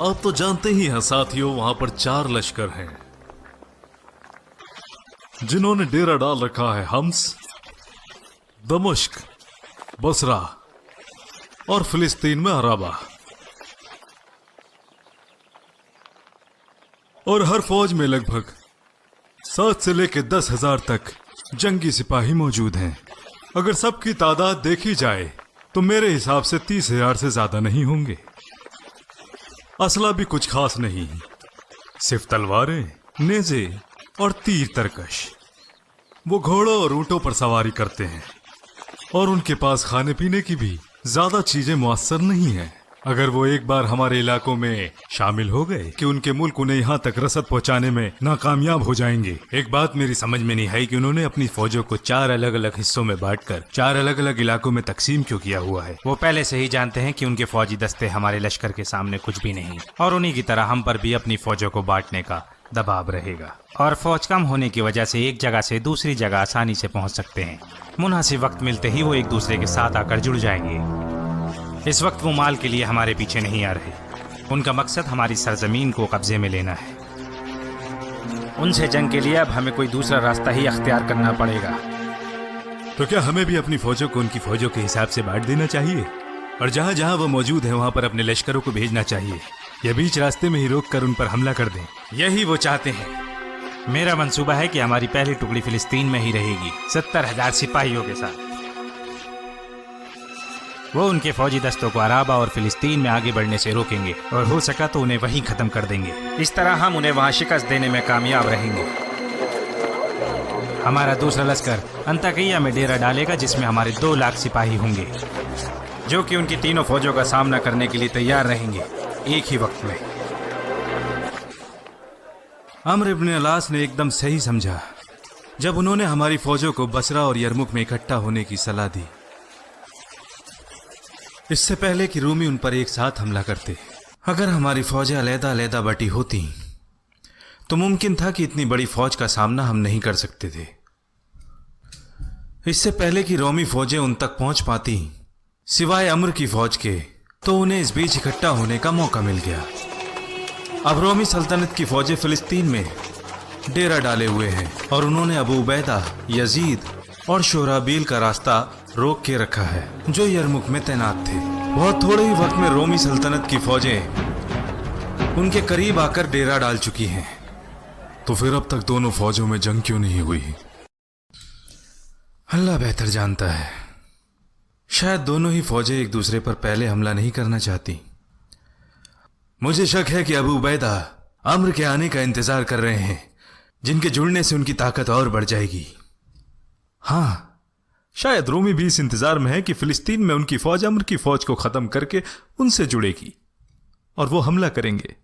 आप तो जानते ही हैं साथियों, वहां पर 4 लश्कर हैं जिन्होंने डेरा डाल रखा है। हम्स, दमिश्क, बसरा और फिलिस्तीन में अराबा। और हर फौज में लगभग 7 से लेकर 10,000 तक जंगी सिपाही मौजूद हैं। अगर सबकी तादाद देखी जाए तो मेरे हिसाब से 30,000 से ज्यादा नहीं होंगे। असला भी कुछ खास नहीं, सिर्फ तलवारें, नेज़े और तीर तरकश। वो घोड़ों और ऊंटों पर सवारी करते हैं और उनके पास खाने पीने की भी ज्यादा चीजें मुयस्सर नहीं है। अगर वो एक बार हमारे इलाकों में शामिल हो गए कि उनके मुल्क उन्हें यहाँ तक रसद पहुँचाने में नाकामयाब हो जाएंगे। एक बात मेरी समझ में नहीं आई कि उन्होंने अपनी फौजों को 4 अलग अलग हिस्सों में बांटकर 4 अलग अलग इलाकों में तकसीम क्यों किया हुआ है। वो पहले से ही जानते हैं कि उनके फौजी दस्ते हमारे लश्कर के सामने कुछ भी नहीं, और उन्हीं की तरह हम पर भी अपनी फौजों को बांटने का दबाव रहेगा। और फौज कम होने की वजह से एक जगह से दूसरी जगह आसानी से पहुंच सकते हैं। मुनासिब वक्त मिलते ही वो एक दूसरे के साथ आकर जुड़ जाएंगे। इस वक्त वो माल के लिए हमारे पीछे नहीं आ रहे। उनका मकसद हमारी सरजमीन को कब्जे में लेना है। उनसे जंग के लिए अब हमें कोई दूसरा रास्ता ही अख्तियार करना पड़ेगा। तो क्या हमें भी अपनी फौजों को उनकी फौजों के हिसाब से बांट देना चाहिए और जहां जहां वो मौजूद है वहां पर अपने लश्करों को भेजना चाहिए, या बीच रास्ते में ही रोककर उन पर हमला कर दें? यही वो चाहते हैं। मेरा मंसूबा है कि हमारी पहली टुकड़ी फिलिस्तीन में ही रहेगी 70,000 सिपाहियों के साथ। वो उनके फौजी दस्तों को अराबा और फिलिस्तीन में आगे बढ़ने से रोकेंगे और हो सका तो उन्हें वहीं खत्म कर देंगे। इस तरह हम उन्हें वहां शिकस्त देने में कामयाब रहेंगे। हमारा दूसरा लश्कर अंताकिया में डेरा डालेगा, जिसमें हमारे 2 लाख सिपाही होंगे, जो कि उनकी तीनों फौजों का सामना करने के लिए तैयार रहेंगे एक ही वक्त में। अम्र इब्न अलास ने एकदम सही समझा जब उन्होंने हमारी फौजों को बसरा और यरमुक में इकट्ठा होने की सलाह दी, इससे पहले कि रूमी उन पर एक साथ हमला करते। अगर हमारी फौजें अलग-अलग बटी होती तो मुमकिन था कि इतनी बड़ी फौज का सामना हम नहीं कर सकते थे। इससे पहले कि रोमी फौजें उन तक पहुंच पाती सिवाय अम्र की फौज के, तो उन्हें इस बीच इकट्ठा होने का मौका मिल गया। अब रोमी सल्तनत की फौजें फिलिस्तीन में डेरा डाले हुए हैं और उन्होंने अबू उबैदा, यजीद और शोराबील का रास्ता रोक के रखा है, जो यरमुक में तैनात थे। बहुत थोड़े ही वक्त में रोमी सल्तनत की फौजें उनके करीब आकर डेरा डाल चुकी हैं। तो फिर अब तक दोनों फौजों में जंग क्यों नहीं हुई? अल्लाह बेहतर जानता है। शायद दोनों ही फौजें एक दूसरे पर पहले हमला नहीं करना चाहती। मुझे शक है कि अबू उबैदा अम्र के आने का इंतजार कर रहे हैं, जिनके जुड़ने से उनकी ताकत और बढ़ जाएगी। हाँ, शायद रोमी भी इस इंतजार में है कि फिलिस्तीन में उनकी फौज अम्र की फौज को खत्म करके उनसे जुड़ेगी और वो हमला करेंगे।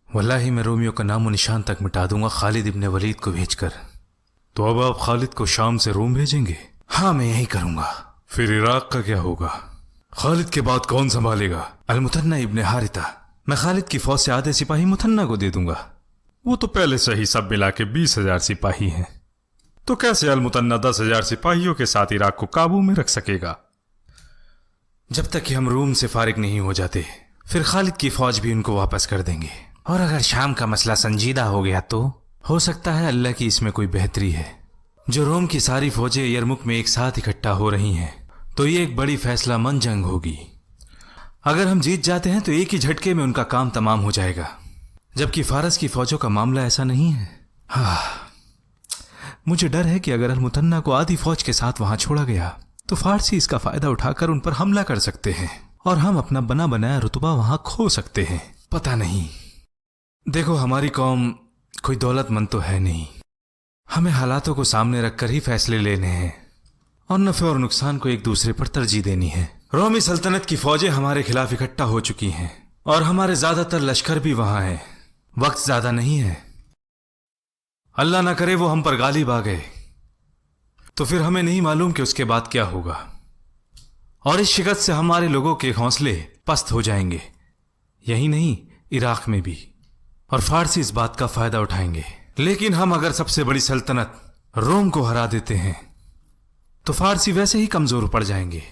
वल्लाही मैं रोमियो का नामो निशान तक मिटा दूंगा खालिद इब्न वलीद को भेजकर। तो अब आप खालिद को शाम से रोम भेजेंगे? हाँ, मैं यही करूंगा। फिर इराक का क्या होगा? खालिद के बाद कौन संभालेगा? अल-मुथन्ना इब्न हारिता। मैं खालिद की फौज से आधे सिपाही मुथन्ना को दे दूंगा। वो तो पहले से ही सब मिला के 20,000 सिपाही हैं, तो कैसे अल-मुथन्ना 10,000 सिपाहियों के साथ इराक को काबू में रख सकेगा? जब तक कि हम रूम से फारिग नहीं हो जाते, फिर खालिद की फौज भी उनको वापस कर देंगे। और अगर शाम का मसला संजीदा हो गया तो हो सकता है अल्लाह की इसमें कोई बेहतरी है। जो रोम की सारी फौजें यरमुक में एक साथ इकट्ठा हो रही हैं, तो ये एक बड़ी फैसला मंद जंग होगी। अगर हम जीत जाते हैं तो एक ही झटके में उनका काम तमाम हो जाएगा, जबकि फारस की फौजों का मामला ऐसा नहीं है। हाँ, मुझे डर है कि अगर अल-मुथन्ना को आधी फौज के साथ वहां छोड़ा गया तो फारसी इसका फायदा उठाकर उन पर हमला कर सकते हैं और हम अपना बना बनाया रुतबा वहां खो सकते हैं। पता नहीं। देखो, हमारी कौम कोई दौलतमंद तो है नहीं। हमें हालातों को सामने रखकर ही फैसले लेने हैं और नफे और नुकसान को एक दूसरे पर तरजीह देनी है। रोमी सल्तनत की फौजें हमारे खिलाफ इकट्ठा हो चुकी हैं और हमारे ज्यादातर लश्कर भी वहां हैं। वक्त ज्यादा नहीं है। अल्लाह ना करे वो हम पर गालिब आ गए, तो फिर हमें नहीं मालूम कि उसके बाद क्या होगा। और इस शिकस्त से हमारे लोगों के हौसले पस्त हो जाएंगे, यही नहीं इराक में भी, और फारसी इस बात का फायदा उठाएंगे। लेकिन हम अगर सबसे बड़ी सल्तनत रोम को हरा देते हैं तो फारसी वैसे ही कमजोर पड़ जाएंगे।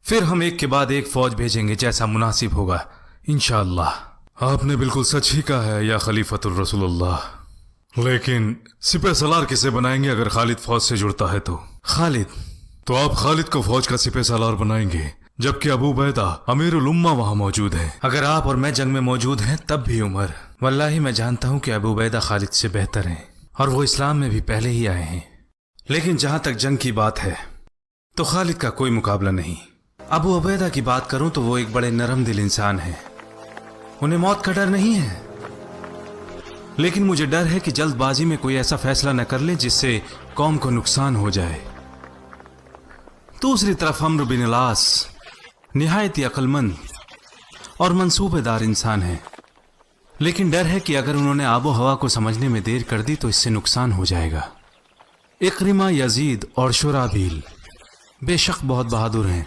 फिर हम एक के बाद एक फौज भेजेंगे जैसा मुनासिब होगा इंशाअल्लाह। आपने बिल्कुल सच ही कहा है या खलीफतुर रसूलुल्लाह। लेकिन सिपह सलार किसे बनाएंगे अगर खालिद फौज से जुड़ता है तो? खालिद? तो आप खालिद को फौज का सिपह सलार बनाएंगे जबकि अबू बैदा अमीरुल उम्मा वहां मौजूद है। अगर आप और मैं जंग में मौजूद हैं तब भी उमर, वल्लाही मैं जानता हूं कि अबू बैदा खालिद से बेहतर हैं और वो इस्लाम में भी पहले ही आए हैं। लेकिन जहां तक जंग की बात है तो खालिद का कोई मुकाबला नहीं। अबू उबैदा की बात करूं तो वो एक बड़े नरम दिल इंसान हैं, उन्हें मौत का डर नहीं है। लेकिन मुझे डर है कि जल्दबाजी में कोई ऐसा फैसला न कर ले जिससे कौम को नुकसान हो जाए। दूसरी तरफ अम्र बिन अलास निहायत ही अक्लमंद और मंसूबेदार इंसान है, लेकिन डर है कि अगर उन्होंने आबो हवा को समझने में देर कर दी तो इससे नुकसान हो जाएगा। इक्रिमा, यजीद और शुराबील बेशक बहुत बहादुर हैं,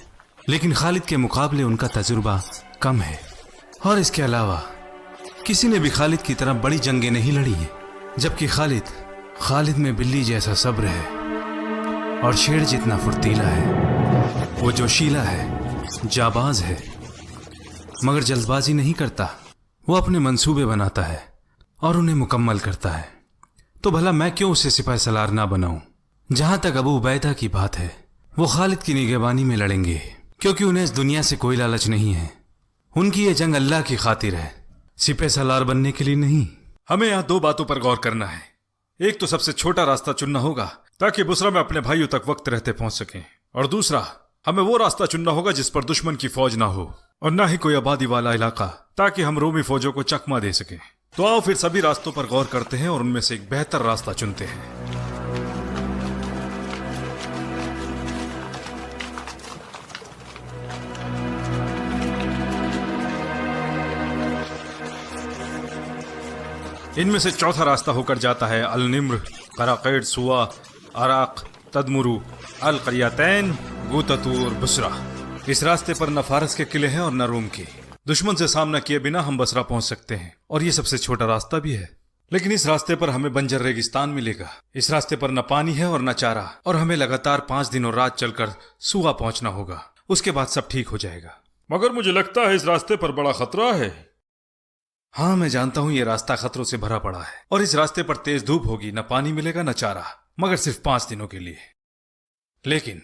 लेकिन खालिद के मुकाबले उनका तजुर्बा कम है। और इसके अलावा किसी ने भी खालिद की तरह बड़ी जंगें नहीं लड़ी हैं, जबकि खालिद में बिल्ली जैसा सब्र है और शेर जितना फुर्तीला है। वो जोशीला है, जाबाज है, मगर जल्दबाजी नहीं करता। वो अपने मंसूबे बनाता है और उन्हें मुकम्मल करता है। तो भला मैं क्यों उसे सिपाही सलार ना बनाऊं? जहां तक अबू उबैदा की बात है, वो खालिद की निगहबानी में लड़ेंगे क्योंकि उन्हें इस दुनिया से कोई लालच नहीं है। उनकी ये जंग अल्लाह की खातिर है, सिपह सलार बनने के लिए नहीं। हमें यहाँ दो बातों पर गौर करना है। एक तो सबसे छोटा रास्ता चुनना होगा ताकि बुसरा में अपने भाइयों तक वक्त रहते पहुंच सकें, और दूसरा हमें वो रास्ता चुनना होगा जिस पर दुश्मन की फौज ना हो और ना ही कोई आबादी वाला इलाका, ताकि हम रोमी फौजों को चकमा दे सकें। तो आओ फिर सभी रास्तों पर गौर करते हैं और उनमें से एक बेहतर रास्ता चुनते हैं। इनमें से चौथा रास्ता होकर जाता है अल निम्र, कराकैड, सुआ, अराक, तदमुरु, अल करियातैन, गुततू और बुसरा। इस रास्ते पर न फारस के किले हैं और न रोम के। दुश्मन से सामना किए बिना हम बसरा पहुंच सकते हैं और ये सबसे छोटा रास्ता भी है। लेकिन इस रास्ते पर हमें बंजर रेगिस्तान मिलेगा। इस रास्ते पर न पानी है और न चारा, और हमें लगातार 5 दिन और रात चलकर सुआ पहुंचना होगा। उसके बाद सब ठीक हो जाएगा। मगर मुझे लगता है इस रास्ते पर बड़ा खतरा है। हाँ, मैं जानता हूं ये रास्ता खतरों से भरा पड़ा है और इस रास्ते पर तेज धूप होगी, न पानी मिलेगा न चारा, मगर सिर्फ 5 दिनों के लिए। लेकिन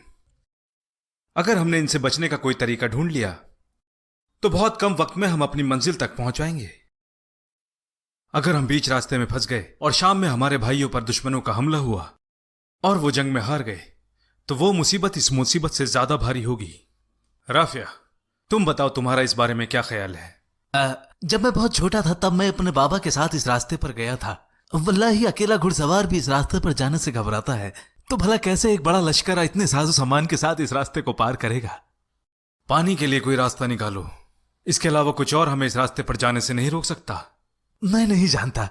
अगर हमने इनसे बचने का कोई तरीका ढूंढ लिया तो बहुत कम वक्त में हम अपनी मंजिल तक पहुंच जाएंगे। अगर हम बीच रास्ते में फंस गए और शाम में हमारे भाइयों पर दुश्मनों का हमला हुआ और वो जंग में हार गए तो वो मुसीबत इस मुसीबत से ज्यादा भारी होगी। राफिया, तुम बताओ तुम्हारा इस बारे में क्या ख्याल है? जब मैं बहुत छोटा था तब मैं अपने बाबा के साथ इस रास्ते पर गया था। वल्लाही अकेला घुड़सवार भी इस रास्ते पर जाने से घबराता है, तो भला कैसे एक बड़ा लश्कर इतने साजो सामान के साथ इस रास्ते को पार करेगा? पानी के लिए कोई रास्ता निकालो। इसके अलावा कुछ और हमें इस रास्ते पर जाने से नहीं रोक सकता। मैं नहीं जानता।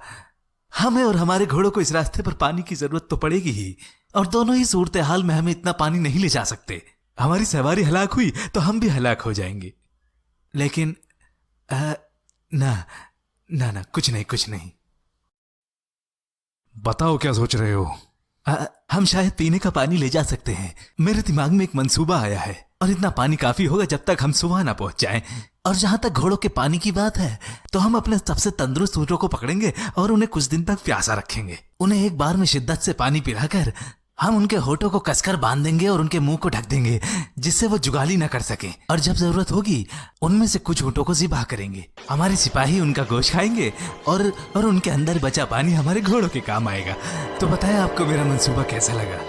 हमें और हमारे घोड़ों को इस रास्ते पर पानी की जरूरत तो पड़ेगी ही, और दोनों ही सूरत हाल में हमें इतना पानी नहीं ले जा सकते। हमारी सवारी हलाक हुई तो हम भी हलाक हो जाएंगे। लेकिन ना ना ना, कुछ नहीं। बताओ क्या सोच रहे हो? हम शायद पीने का पानी ले जा सकते हैं। मेरे दिमाग में एक मंसूबा आया है, और इतना पानी काफी होगा जब तक हम सुबह ना पहुंच जाएं। और जहां तक घोड़ों के पानी की बात है तो हम अपने सबसे तंदुरुस्त ऊँटों को पकड़ेंगे और उन्हें कुछ दिन तक प्यासा रखेंगे। उन्हें एक बार में शिद्दत से पानी पिलाकर हम उनके होठों को कसकर बांध देंगे और उनके मुंह को ढक देंगे, जिससे वो जुगाली न कर सके। और जब जरूरत होगी उनमें से कुछ ऊँटों को ज़िबा करेंगे। हमारे सिपाही उनका गोश्त खाएंगे और उनके अंदर बचा पानी हमारे घोड़ों के काम आएगा। तो बताएं आपको मेरा मंसूबा कैसा लगा?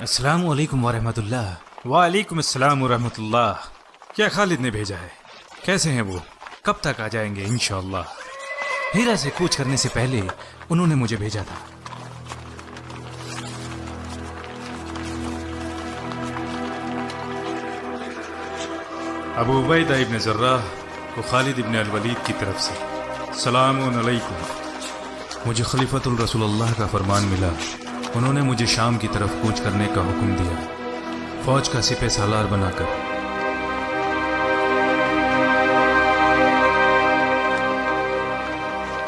अस्सलाम वालेकुम वरहमतुल्लाह। वालेकुम अस्सलाम रहमतुल्लाह। क्या खालिद ने भेजा है? कैसे हैं वो? कब तक आ जाएंगे इंशाअल्लाह? हीरा से कूच करने से पहले उन्होंने मुझे भेजा था। अबू उबैदा इब्न जर्राह को खालिद इब्न अल वलीद की तरफ से सलामुन अलैकुम। मुझे खलीफतुल रसूलुल्लाह का फरमान मिला। उन्होंने मुझे शाम की तरफ कूच करने का हुक्म दिया, फौज का सिपह सालार बनाकर।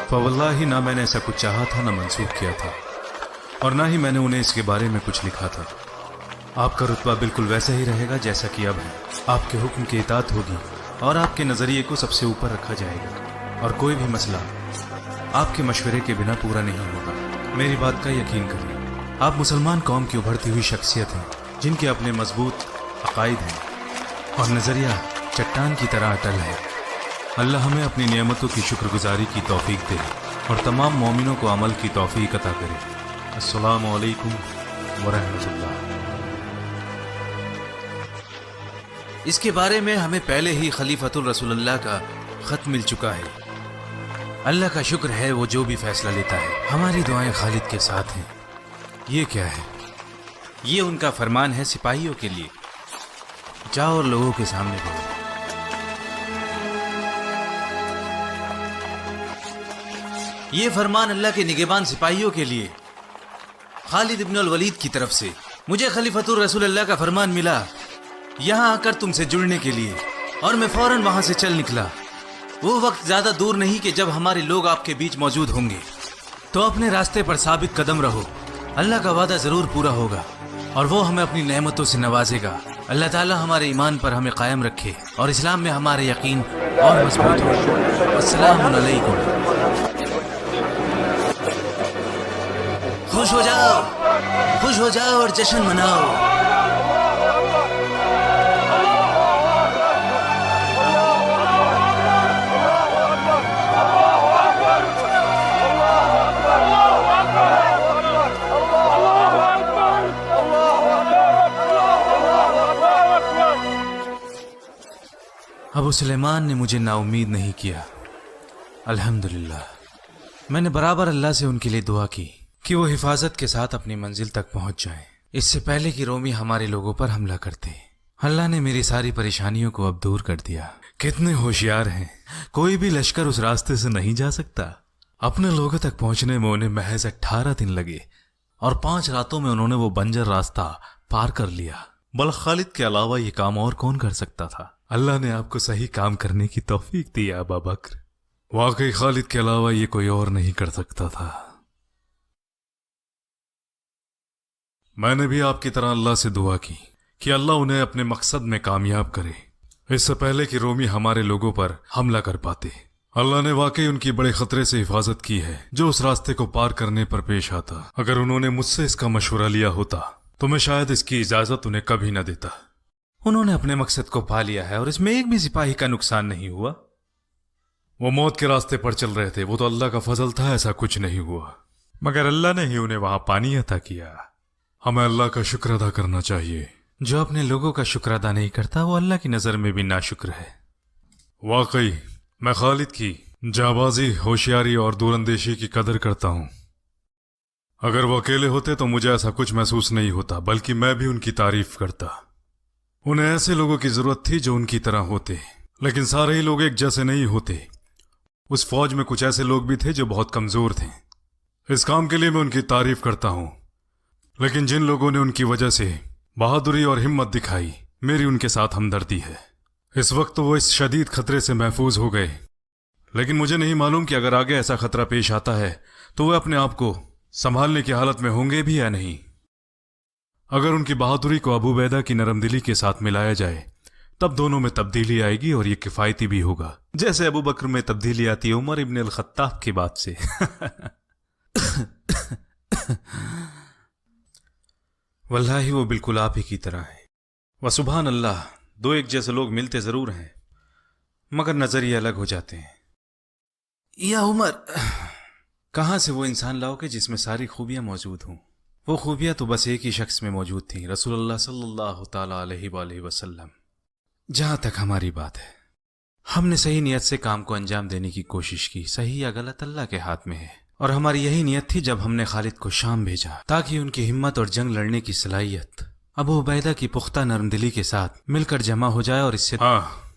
फवल्लाही ना मैंने ऐसा कुछ चाहा था, ना मंसूब किया था, और ना ही मैंने उन्हें इसके बारे में कुछ लिखा था। आपका रुतबा बिल्कुल वैसा ही रहेगा जैसा कि अब है। आपके हुक्म की इताअत होगी और आपके नज़रिए को सबसे ऊपर रखा जाएगा, और कोई भी मसला आपके मशवरे के बिना पूरा नहीं होगा। मेरी बात का यकीन करिए। आप मुसलमान कौम की उभरती हुई शख्सियत हैं, जिनके अपने मजबूत अकायद हैं और नज़रिया चट्टान की तरह अटल है। अल्लाह हमें अपनी नेमतों की शुक्रगुजारी की तौफीक दे और तमाम मोमिनों को अमल की तौफीक अता करे। अस्सलामु अलैकुम वरहमतुल्लाह। इसके बारे में हमें पहले ही खलीफतुल रसूलुल्लाह का खत मिल चुका है। अल्लाह का शुक्र है वो जो भी फैसला लेता है। हमारी दुआएं खालिद के साथ हैं। ये क्या है? ये उनका फरमान है सिपाहियों के लिए। जाओ और लोगों के सामने बोलो। ये फरमान अल्लाह के निगहबान सिपाहियों के लिए, खालिद इब्न अल वलीद की तरफ से। मुझे खलीफतुर रसूलुल्लाह का फरमान मिला यहाँ आकर तुमसे जुड़ने के लिए, और मैं फौरन वहां से चल निकला। वो वक्त ज्यादा दूर नहीं कि जब हमारे लोग आपके बीच मौजूद होंगे। तो अपने रास्ते पर साबित कदम रहो। अल्लाह का वादा जरूर पूरा होगा और वो हमें अपनी नेमतों से नवाजेगा। अल्लाह ताला हमारे ईमान पर हमें कायम रखे और इस्लाम में हमारे यकीन और मजबूत हो। अस्सलामु अलैकुम। खुश हो जाओ और जश्न मनाओ। अबू सुलेमान ने मुझे नाउम्मीद नहीं किया। अल्हम्दुलिल्लाह। मैंने बराबर अल्लाह से उनके लिए दुआ की कि वो हिफाजत के साथ अपनी मंजिल तक पहुंच जाएं, इससे पहले कि रोमी हमारे लोगों पर हमला करते। अल्लाह ने मेरी सारी परेशानियों को अब दूर कर दिया। कितने होशियार हैं। कोई भी लश्कर उस रास्ते से नहीं जा सकता। अपने लोगों तक पहुंचने में उन्हें महज 18 दिन लगे और 5 रातों में उन्होंने वो बंजर रास्ता पार कर लिया। बल खालिद के अलावा ये काम और कौन कर सकता था? अल्लाह ने आपको सही काम करने की तौफीक दी अबू बकर। वाकई खालिद के अलावा ये कोई और नहीं कर सकता था। मैंने भी आपकी तरह अल्लाह से दुआ की कि अल्लाह उन्हें अपने मकसद में कामयाब करे, इससे पहले कि रोमी हमारे लोगों पर हमला कर पाते। अल्लाह ने वाकई उनकी बड़े खतरे से हिफाजत की है जो उस रास्ते को पार करने पर पेश आता। अगर उन्होंने मुझसे इसका मशवरा लिया होता तो मैं शायद इसकी इजाजत उन्हें कभी न देता। उन्होंने अपने मकसद को पा लिया है और इसमें एक भी सिपाही का नुकसान नहीं हुआ। वो मौत के रास्ते पर चल रहे थे, वो तो अल्लाह का फजल था, ऐसा कुछ नहीं हुआ। मगर अल्लाह ने ही उन्हें वहां पानी अता किया। हमें अल्लाह का शुक्र अदा करना चाहिए। जो अपने लोगों का शुक्र अदा नहीं करता वो अल्लाह की नजर में भी नाशुक्र है। वाकई मैं खालिद की जाबाजी, होशियारी और दूरंदेशी की कदर करता हूं। अगर वो अकेले होते तो मुझे ऐसा कुछ महसूस नहीं होता, बल्कि मैं भी उनकी तारीफ करता। उन्हें ऐसे लोगों की जरूरत थी जो उनकी तरह होते, लेकिन सारे ही लोग एक जैसे नहीं होते। उस फौज में कुछ ऐसे लोग भी थे जो बहुत कमजोर थे। इस काम के लिए मैं उनकी तारीफ करता हूं, लेकिन जिन लोगों ने उनकी वजह से बहादुरी और हिम्मत दिखाई, मेरी उनके साथ हमदर्दी है। इस वक्त तो वो इस शदीद खतरे से महफूज हो गए, लेकिन मुझे नहीं मालूम कि अगर आगे ऐसा खतरा पेश आता है तो वे अपने आप को संभालने की हालत में होंगे भी या नहीं। अगर उनकी बहादुरी को अबू उबैदा की नरमदिली के साथ मिलाया जाए तब दोनों में तब्दीली आएगी और ये किफायती भी होगा, जैसे अबू बकर में तब्दीली आती है उमर इब्न अल खत्ताब की बात से। वल्लाही वो बिल्कुल आप ही की तरह है। व सुभान अल्लाह, दो एक जैसे लोग मिलते जरूर हैं मगर नजरिए अलग हो जाते हैं। या उमर, कहां से वो इंसान लाओगे जिसमें सारी खूबियां मौजूद हों? वो खूबियां तो बस एक ही शख्स में मौजूद थीं, रसूलुल्लाह सल्लल्लाहु ताला अलैहि वसल्लम। जहां तक हमारी बात है, हमने सही नियत से काम को अंजाम देने की कोशिश की। सही या गलत अल्लाह के हाथ में है, और हमारी यही नियत थी जब हमने खालिद को शाम भेजा, ताकि उनकी हिम्मत और जंग लड़ने की सलाहियत अबू उबैदा की पुख्ता नरमदिली के साथ मिलकर जमा हो जाए। और इससे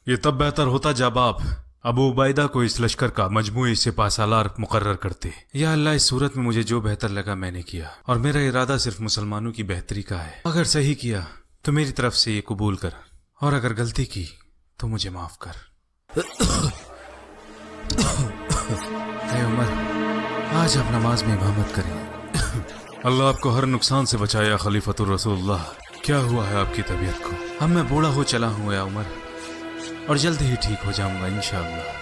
ये तब बेहतर होता जब आप अबू उबैदा को इस लश्कर का मजमूई सिपाहसालार मुकर्रर करते। या अल्लाह, इस सूरत में मुझे जो बेहतर लगा मैंने किया, और मेरा इरादा सिर्फ मुसलमानों की बेहतरी का है। अगर सही किया तो मेरी तरफ से ये कबूल कर, और अगर गलती की तो मुझे माफ कर। ऐ उमर, आज आप नमाज में इमामत करें। अल्लाह आपको हर नुकसान से बचाया खलीफतुर रसूलुल्लाह। क्या हुआ है आपकी तबीयत को? अब मैं बूढ़ा हो चला हूँ या उमर, और जल्द ही ठीक हो जाऊंगा इंशाअल्लाह।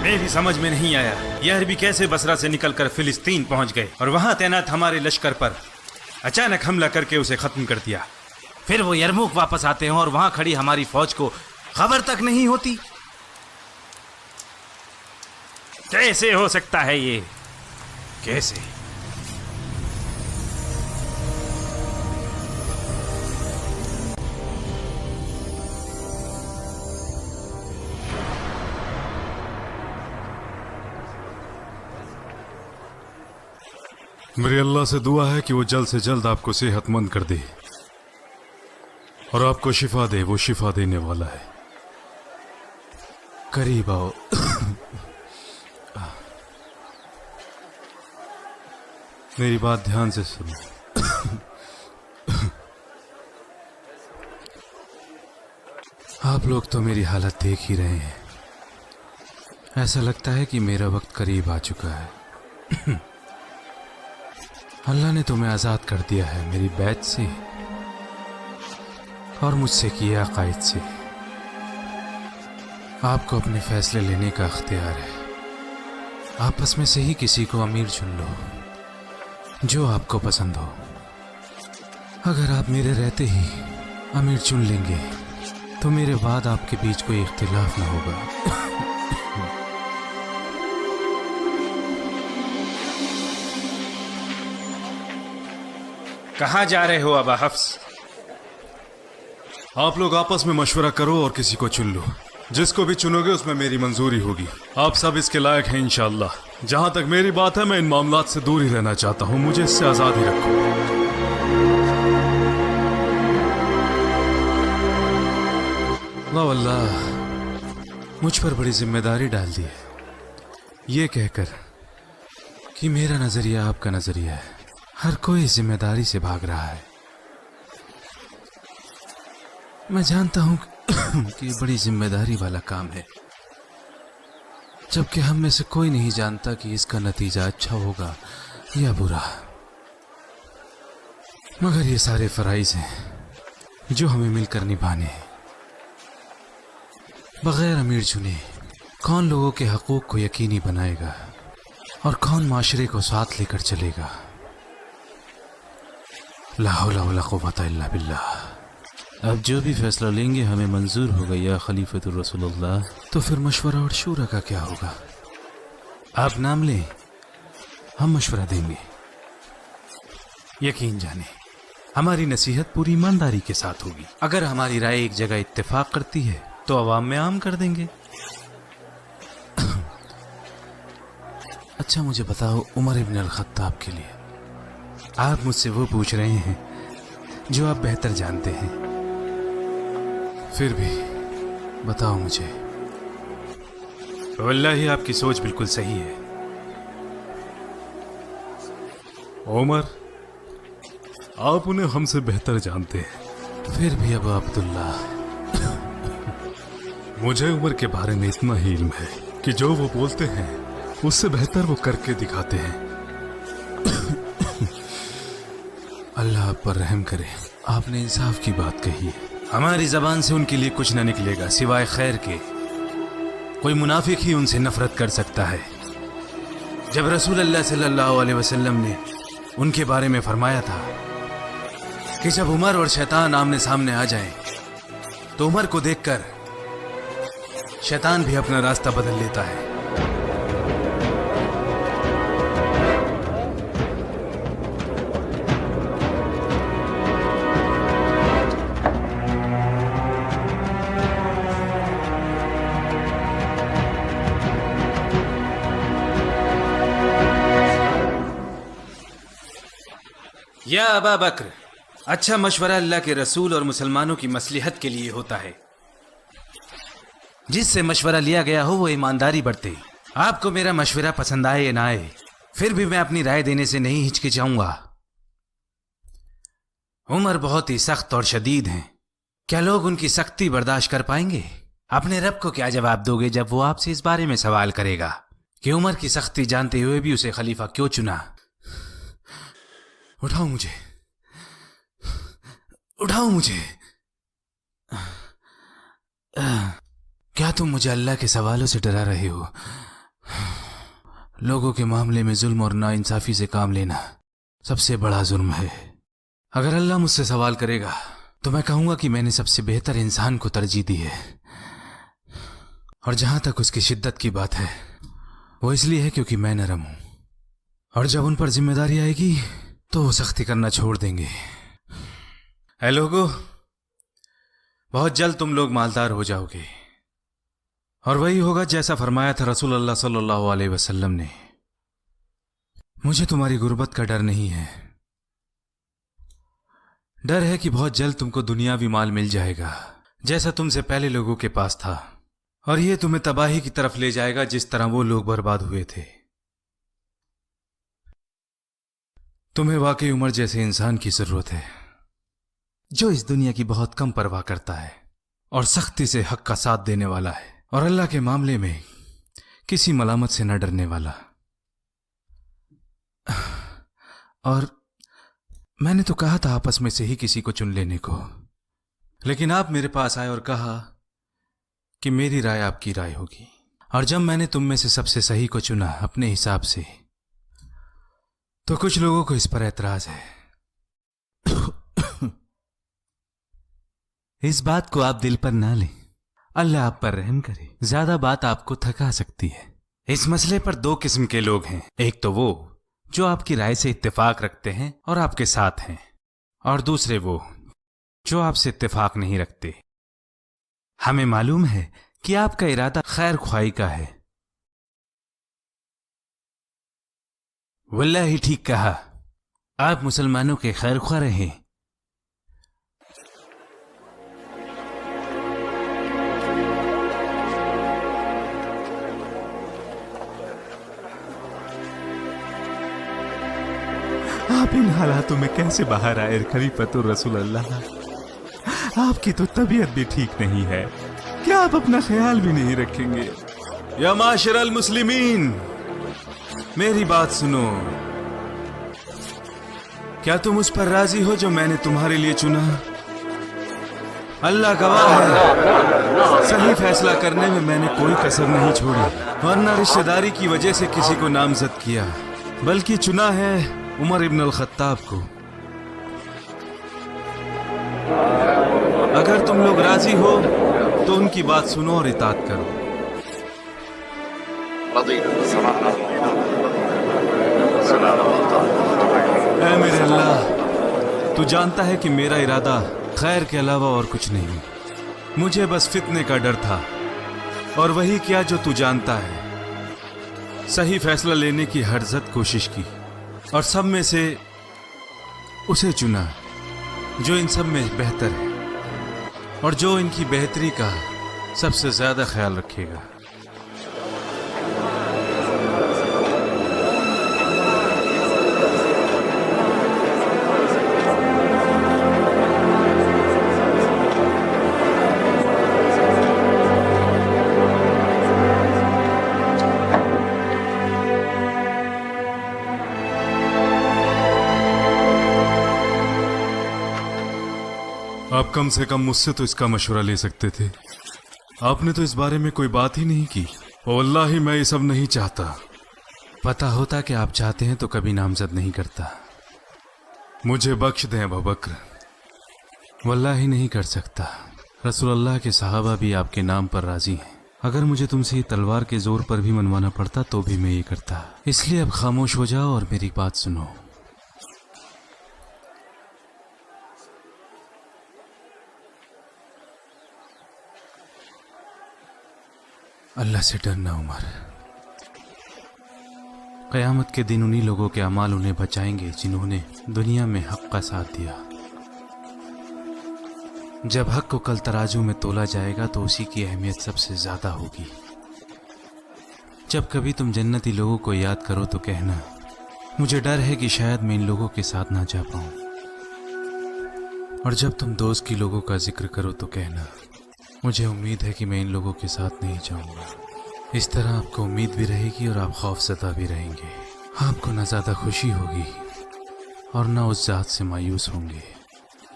मेरी समझ में नहीं आया ये अरबी कैसे बसरा से निकलकर फिलिस्तीन पहुंच गए और वहां तैनात हमारे लश्कर पर अचानक हमला करके उसे खत्म कर दिया। फिर वो यरमुक वापस आते हैं और वहां खड़ी हमारी फौज को खबर तक नहीं होती। कैसे हो सकता है ये? कैसे? मेरे अल्लाह से दुआ है कि वो जल्द से जल्द आपको सेहतमंद कर दे और आपको शिफा दे। वो शिफा देने वाला है। करीब आओ। मेरी बात ध्यान से सुनो। आप लोग तो मेरी हालत देख ही रहे हैं। ऐसा लगता है कि मेरा वक्त करीब आ चुका है। अल्लाह ने तुम्हें आज़ाद कर दिया है मेरी बैत से। اور مجھ سے کیا عقائد سے. آپ کو اپنے فیصلے لینے کا اختیار ہے. آپس میں سے ہی کسی کو امیر چن لو جو آپ کو پسند ہو. اگر آپ میرے رہتے ہی امیر چن لیں گے تو میرے بعد آپ کے بیچ کوئی اختلاف نہ ہوگا. کہاں جا رہے ہو ابا حفص؟ آپ لوگ آپس میں مشورہ کرو اور کسی کو چن لو. جس کو بھی چنو گے اس میں میری منظوری ہوگی. آپ سب اس کے لائق ہیں انشاءاللہ. جہاں تک میری بات ہے میں ان معاملات سے دور ہی رہنا چاہتا ہوں. مجھے اس سے آزاد ہی رکھو. لا واللہ مجھ پر بڑی ذمہ داری ڈال دی ہے یہ کہہ کر کہ میرا نظریہ آپ کا نظریہ ہے. ہر کوئی ذمہ داری سے بھاگ رہا ہے. میں جانتا ہوں کہ یہ بڑی ذمہ داری والا کام ہے جبکہ ہم میں سے کوئی نہیں جانتا کہ اس کا نتیجہ اچھا ہوگا یا برا. مگر یہ سارے فرائض ہیں جو ہمیں مل کر نبھانے ہیں. بغیر امیر چنے کون لوگوں کے حقوق کو یقینی بنائے گا اور کون معاشرے کو ساتھ لے کر چلے گا. لا حول ولا قوت الا باللہ. اب جو بھی فیصلہ لیں گے ہمیں منظور ہوگا یا خلیفۃ الرسول اللہ. تو پھر مشورہ اور شورا کا کیا ہوگا؟ آپ نام لیں ہم مشورہ دیں گے. یقین جانیں ہماری نصیحت پوری ایمانداری کے ساتھ ہوگی. اگر ہماری رائے ایک جگہ اتفاق کرتی ہے تو عوام میں عام کر دیں گے. اچھا مجھے بتاؤ عمر ابن الخطاب کے لیے آپ مجھ سے وہ پوچھ رہے ہیں جو آپ بہتر جانتے ہیں. پھر بھی بتاؤ مجھے. واللہ آپ کی سوچ بالکل صحیح ہے. عمر آپ انہیں ہم سے بہتر جانتے ہیں. پھر بھی ابو عبداللہ مجھے عمر کے بارے میں اتنا ہی علم ہے کہ جو وہ بولتے ہیں اس سے بہتر وہ کر کے دکھاتے ہیں. اللہ آپ پر رحم کرے. آپ نے انصاف کی بات کہی ہے. ہماری زبان سے ان کے لیے کچھ نہ نکلے گا سوائے خیر کے. کوئی منافق ہی ان سے نفرت کر سکتا ہے. جب رسول اللہ صلی اللہ علیہ وسلم نے ان کے بارے میں فرمایا تھا کہ جب عمر اور شیطان آمنے سامنے آ جائیں تو عمر کو دیکھ کر شیطان بھی اپنا راستہ بدل لیتا ہے. یا ابا بکر، اچھا مشورہ اللہ کے رسول اور مسلمانوں کی مصلحت کے لیے ہوتا ہے. جس سے مشورہ لیا گیا ہو وہ ایمانداری برتے. آپ کو میرا مشورہ پسند آئے یا نہ آئے پھر بھی میں اپنی رائے دینے سے نہیں ہچکچاؤں گا. عمر بہت ہی سخت اور شدید ہیں. کیا لوگ ان کی سختی برداشت کر پائیں گے؟ اپنے رب کو کیا جواب دو گے جب وہ آپ سے اس بارے میں سوال کرے گا کہ عمر کی سختی جانتے ہوئے بھی اسے خلیفہ کیوں چنا؟ اٹھاؤ مجھے، اٹھاؤ مجھے. کیا تم مجھے اللہ کے سوالوں سے ڈرا رہے ہو؟ لوگوں کے معاملے میں ظلم اور ناانصافی سے کام لینا سب سے بڑا جرم ہے. اگر اللہ مجھ سے سوال کرے گا تو میں کہوں گا کہ میں نے سب سے بہتر انسان کو ترجیح دی ہے. اور جہاں تک اس کی شدت کی بات ہے وہ اس لیے ہے کیونکہ میں نرم ہوں. اور جب ان پر ذمہ داری آئے گی تو وہ سختی کرنا چھوڑ دیں گے. اے لوگو، بہت جلد تم لوگ مالدار ہو جاؤ گے اور وہی ہوگا جیسا فرمایا تھا رسول اللہ صلی اللہ علیہ وسلم نے. مجھے تمہاری غربت کا ڈر نہیں ہے. ڈر ہے کہ بہت جلد تم کو دنیاوی مال مل جائے گا جیسا تم سے پہلے لوگوں کے پاس تھا، اور یہ تمہیں تباہی کی طرف لے جائے گا جس طرح وہ لوگ برباد ہوئے تھے. تمہیں واقعی عمر جیسے انسان کی ضرورت ہے جو اس دنیا کی بہت کم پرواہ کرتا ہے اور سختی سے حق کا ساتھ دینے والا ہے اور اللہ کے معاملے میں کسی ملامت سے نہ ڈرنے والا. اور میں نے تو کہا تھا آپس میں سے ہی کسی کو چن لینے کو. लेकिन आप मेरे पास आए और कहा कि मेरी राय आपकी राय होगी, और जब मैंने तुम में से सबसे सही को चुना अपने हिसाब से, तो कुछ लोगों को इस पर ऐतराज है। इस बात को आप दिल पर ना लें, अल्लाह आप पर रहम करे। ज्यादा बात आपको थका सकती है। इस मसले पर दो किस्म के लोग हैं, एक तो वो जो आपकी राय से इत्तेफाक रखते हैं और आपके साथ हैं, और दूसरे वो जो आपसे इत्तेफाक नहीं रखते। हमें मालूम है कि आपका इरादा खैर ख्वाही का है। वल्लाही ठीक कहा, आप मुसलमानों के खैर ख्वाह रहे। आप इन हालातों में कैसे बाहर आए खलीफतुर रसूल अल्लाह? आपकी तो तबीयत भी ठीक नहीं है, क्या आप अपना ख्याल भी नहीं रखेंगे? या माशरल मुस्लिमीन, मेरी बात सुनो। क्या तुम उस पर राजी हो जो मैंने तुम्हारे लिए चुना? अल्लाह गवाह है, सही फैसला करने में मैंने कोई कसर नहीं छोड़ी, वरना रिश्तेदारी की वजह से किसी को नामजद किया, बल्कि चुना है उमर इब्न अल खत्ताब को। अगर तुम लोग राजी हो तो उनकी बात सुनो और इताअत करो। ऐ मेरे अल्लाह, तू जानता है कि मेरा इरादा खैर के अलावा और कुछ नहीं, मुझे बस फितने का डर था, और वही किया जो तू जानता है। सही फैसला लेने की हरजत कोशिश की और सब में से उसे चुना जो इन सब में बेहतर है और जो इनकी बेहतरी का सबसे ज्यादा ख्याल रखेगा। आप कम से कम मुझसे तो इसका मशवरा ले सकते थे। आपने तो इस बारे में कोई बात ही नहीं की। वल्लाही मैं ये सब नहीं चाहता। पता होता कि आप चाहते हैं तो कभी नामजद नहीं करता। मुझे बख्श दें अबू बकर। वल्लाही नहीं कर सकता। रसूलुल्लाह के सहाबा भी आपके नाम पर राजी हैं। अगर मुझे तुमसे तलवार के जोर पर भी मनवाना पड़ता तो भी मैं ये करता। इसलिए अब खामोश हो जाओ और मेरी बात सुनो। अल्लाह से डरना उमर। क़यामत के दिन उन्हीं लोगों के अमाल उन्हें बचाएंगे जिन्होंने दुनिया में हक़ का साथ दिया। जब हक़ को कल तराजू में तोला जाएगा तो उसी की अहमियत सबसे ज़्यादा होगी। जब कभी तुम जन्नती लोगों को याद करो तो कहना, मुझे डर है कि शायद मैं इन लोगों के साथ ना जा पाऊँ। और जब तुम दोस्त की लोगों का जिक्र करो तो कहना, मुझे उम्मीद है कि मैं इन लोगों के साथ नहीं जाऊंगा। इस तरह आपको उम्मीद भी रहेगी और आप खौफज़दा भी रहेंगे। आपको न ज़्यादा खुशी होगी और न उस ज़ात से मायूस होंगे।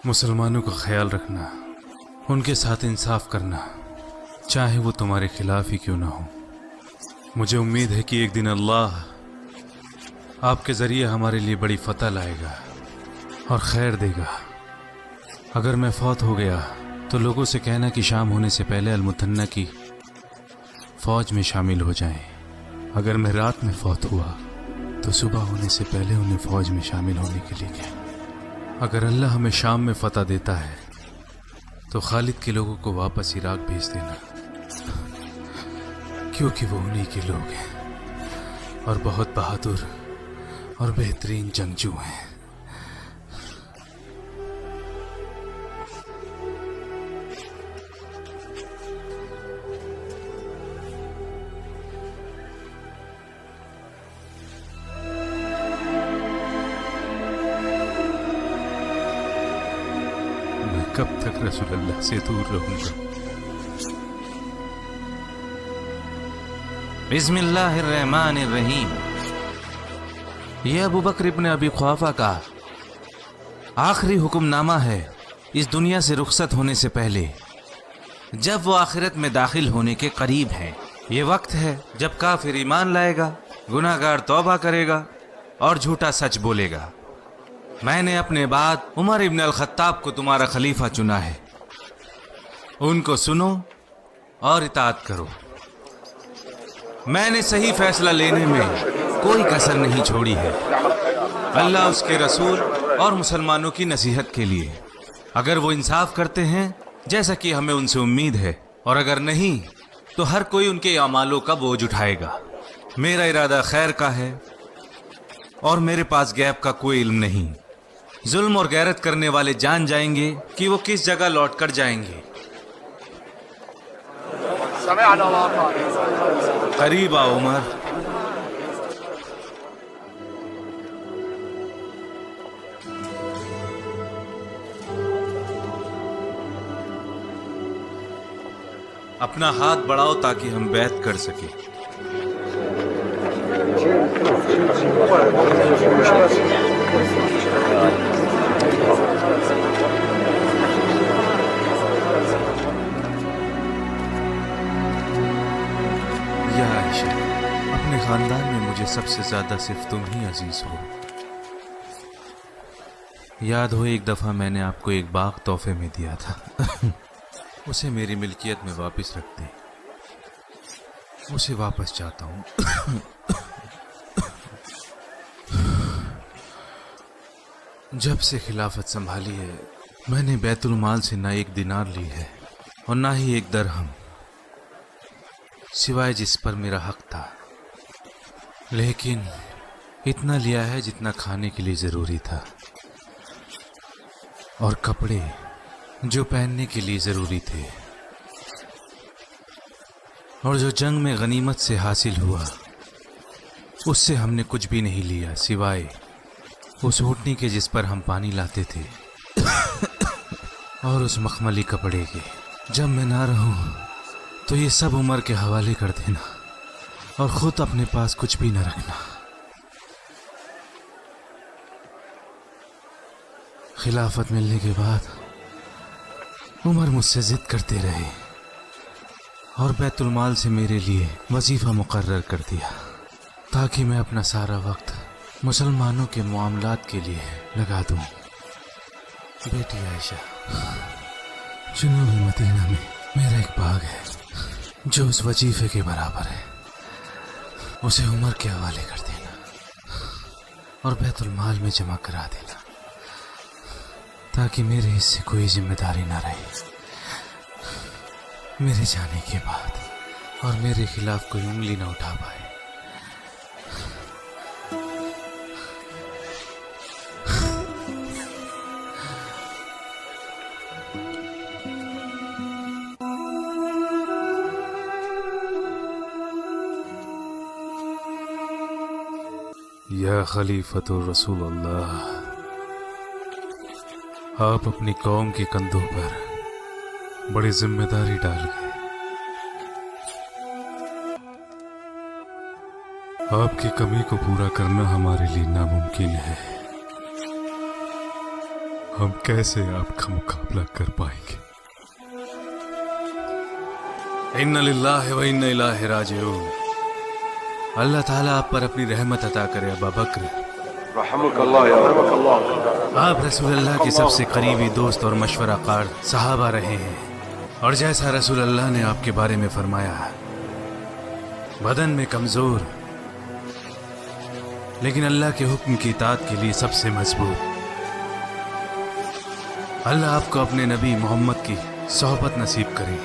मुसलमानों का ख्याल रखना, उनके साथ इंसाफ करना, चाहे वो तुम्हारे खिलाफ ही क्यों ना हो। मुझे उम्मीद है कि एक दिन अल्लाह आपके ज़रिए हमारे लिए बड़ी फतह लाएगा और खैर देगा। अगर मैं फौत हो गया तो लोगों से कहना कि शाम होने से पहले अल-मुथन्ना की फौज में शामिल हो जाएं। अगर मैं रात में फौत हुआ तो सुबह होने से पहले उन्हें फौज में शामिल होने के लिए कहें। अगर अल्लाह हमें शाम में फतह देता है तो खालिद के लोगों को वापस इराक भेज देना, क्योंकि वो उन्हीं के लोग हैं और बहुत बहादुर और बेहतरीन जंगजू हैं। कब तक रसूलुल्लाह से दूर रहूंगा? बिस्मिल्लाहिर्रहमानिर्रहीम। यह अबू बकर इब्न अबी ख़ुवाफ़ा का आखिरी हुक्मनामा है इस दुनिया से रुखसत होने से पहले, जब वो आखिरत में दाखिल होने के करीब हैं। ये वक्त है जब काफिर ईमान लाएगा, गुनाहगार तौबा करेगा और झूठा सच बोलेगा। मैंने अपने बाद उमर इब्न अल-खत्ताब को तुम्हारा खलीफा चुना है। उनको सुनो और इताअत करो। मैंने सही फैसला लेने में कोई कसर नहीं छोड़ी है, अल्लाह उसके रसूल और मुसलमानों की नसीहत के लिए। अगर वो इंसाफ करते हैं जैसा कि हमें उनसे उम्मीद है, और अगर नहीं तो हर कोई उनके अमालों का बोझ उठाएगा। मेरा इरादा खैर का है और मेरे पास गैब का कोई इल्म नहीं। जुल्म और गैरत करने वाले जान जाएंगे कि वो किस जगह लौट कर जाएंगे। करीब आओ उमर। अपना हाथ बढ़ाओ ताकि हम बैत कर सके। या आयशा, अपने खानदान में मुझे सबसे ज्यादा सिर्फ तुम ही अजीज हो। याद हो एक दफा मैंने आपको एक बाग तोहफे में दिया था। उसे मेरी मिल्कियत में वापस रख दे। उसे वापस चाहता हूँ। जब से खिलाफत संभाली है मैंने बैतुल माल से ना एक दिनार ली है और ना ही एक दरहम, सिवाय जिस पर मेरा हक था। लेकिन इतना लिया है जितना खाने के लिए जरूरी था, और कपड़े जो पहनने के लिए जरूरी थे, और जो जंग में गनीमत से हासिल हुआ उससे हमने कुछ भी नहीं लिया सिवाय उस ऊँटनी के जिस पर हम पानी लाते थे और उस मखमली कपड़े के। जब मैं ना रहूं तो ये सब उमर के हवाले कर देना और खुद अपने पास कुछ भी न रखना। खिलाफत मिलने के बाद उमर मुझसे जिद करते रहे और बैतुल माल से मेरे लिए वजीफा मुकर्रर कर दिया ताकि मैं अपना सारा वक्त मुसलमानों के मामलात के लिए लगा दूं। बेटी आयशा, जुनूबी मदीना में मेरा एक बाग है जो उस वजीफे के बराबर है। उसे उमर के हवाले कर देना और बैतुल माल में जमा करा देना ताकि मेरे हिस्से कोई जिम्मेदारी ना रहे। मेरे जाने के बाद और मेरे खिलाफ कोई उंगली ना उठा पाए। या खलीफतुर रसूल अल्लाह, आप अपनी कौम के कंधों पर बड़ी जिम्मेदारी डाल गए। आपकी कमी को पूरा करना हमारे लिए नामुमकिन है। हम कैसे आपका मुकाबला कर पाएंगे? इन्ना लिल्लाहि व इन्ना इलैहि राजिऊन। अल्लाह ताला आप पर अपनी रहमत अता करे। अबू बकर, आप रसूल अल्लाह के सबसे करीबी दोस्त और मशवरा कार सहाबा रहे हैं, और जैसा रसूल अल्लाह ने आपके बारे में फरमाया, बदन में कमजोर लेकिन अल्लाह के हुक्म की इताअत के लिए सबसे मजबूत। अल्लाह आपको अपने नबी मोहम्मद की सोहबत नसीब करे।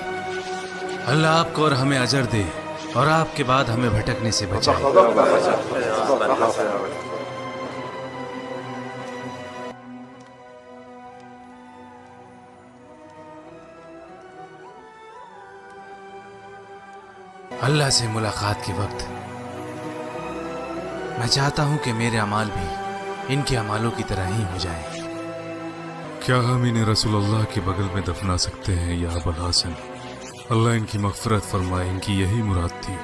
अल्लाह आपको और हमें अजर दे और आपके बाद हमें भटकने से बचाए। अल्लाह से मुलाकात के वक्त मैं चाहता हूं कि मेरे अमाल भी इनके अमालों की तरह ही हो जाएं। क्या हम इन्हें रसूल अल्लाह के बगल में दफना सकते हैं या अबुल हसन? अल्लाह इनकी मग़फ़िरत फरमाए। इनकी यही मुराद थी।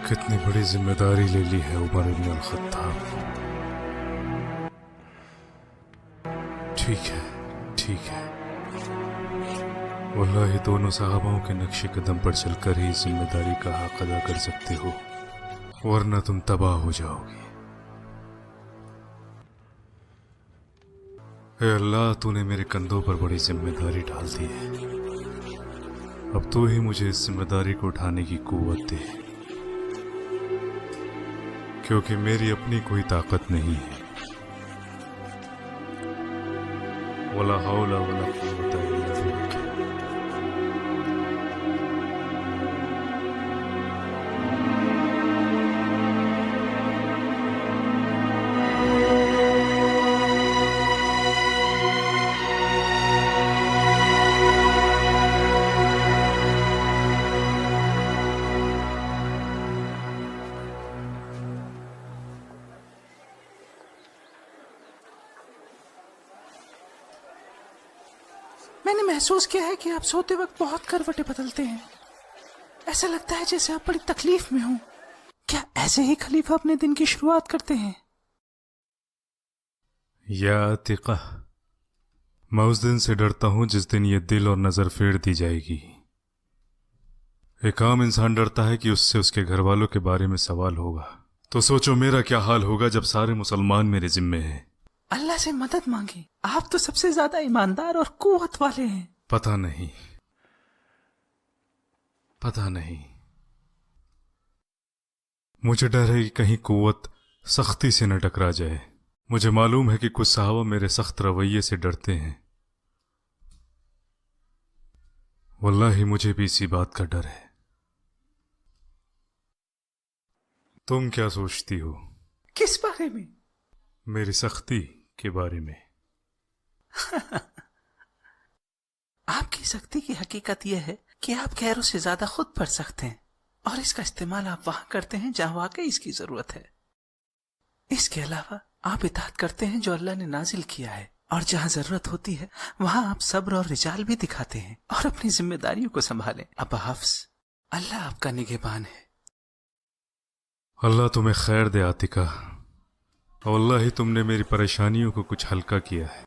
कितनी बड़ी जिम्मेदारी ले ली है उमर इब्न अल खत्ताब। ठीक है, ठीक है। वल्लाही दोनों साहबाओं के नक्शे कदम पर चलकर ही जिम्मेदारी का हक अदा कर सकते हो, वरना तुम तबाह हो जाओगे। हे अल्लाह, तूने मेरे कंधों पर बड़ी जिम्मेदारी डाल दी है। अब तू ही मुझे इस जिम्मेदारी को उठाने की कुव्वत दे, क्योंकि मेरी अपनी कोई ताकत नहीं है। वला हौला वला कुव्वता इल्ला बिल्लाह। मैंने महसूस किया है कि आप सोते वक्त बहुत करवटें बदलते हैं। ऐसा लगता है जैसे आप बड़ी तकलीफ में हो। क्या ऐसे ही खलीफा अपने दिन की शुरुआत करते हैं? या अतिका, मैं उस दिन से डरता हूं जिस दिन ये दिल और नजर फेर दी जाएगी। एक आम इंसान डरता है कि उससे उसके घर वालों के बारे में सवाल होगा, तो सोचो मेरा क्या हाल होगा जब सारे मुसलमान मेरे जिम्मे हैं। अल्लाह से मदद मांगे, आप तो सबसे ज्यादा ईमानदार और कुव्वत वाले हैं। पता नहीं, पता नहीं। मुझे डर है कि कहीं कुव्वत सख्ती से न टकरा जाए। मुझे मालूम है कि कुछ साहबा मेरे सख्त रवैये से डरते हैं। वल्लाही मुझे भी इसी बात का डर है। तुम क्या सोचती हो? किस बारे में? मेरी सख्ती के बारे में। आपकी सख्ती की हकीकत यह है कि आप गैरों से ज्यादा खुद पढ़ सकते हैं, और इसका इस्तेमाल आप वहां करते हैं जहां वाकई इसकी जरूरत है। इसके अलावा आप इताअत करते हैं जो अल्लाह ने नाजिल किया है, और जहां जरूरत होती है वहां आप सब्र और रिजाल भी दिखाते हैं और अपनी जिम्मेदारियों को संभालें। अबा हफ्स, अल्लाह आपका निगहबान है। अल्लाह तुम्हें खैर दे आतिका। वल्लाही तुमने मेरी परेशानियों को कुछ हल्का किया है।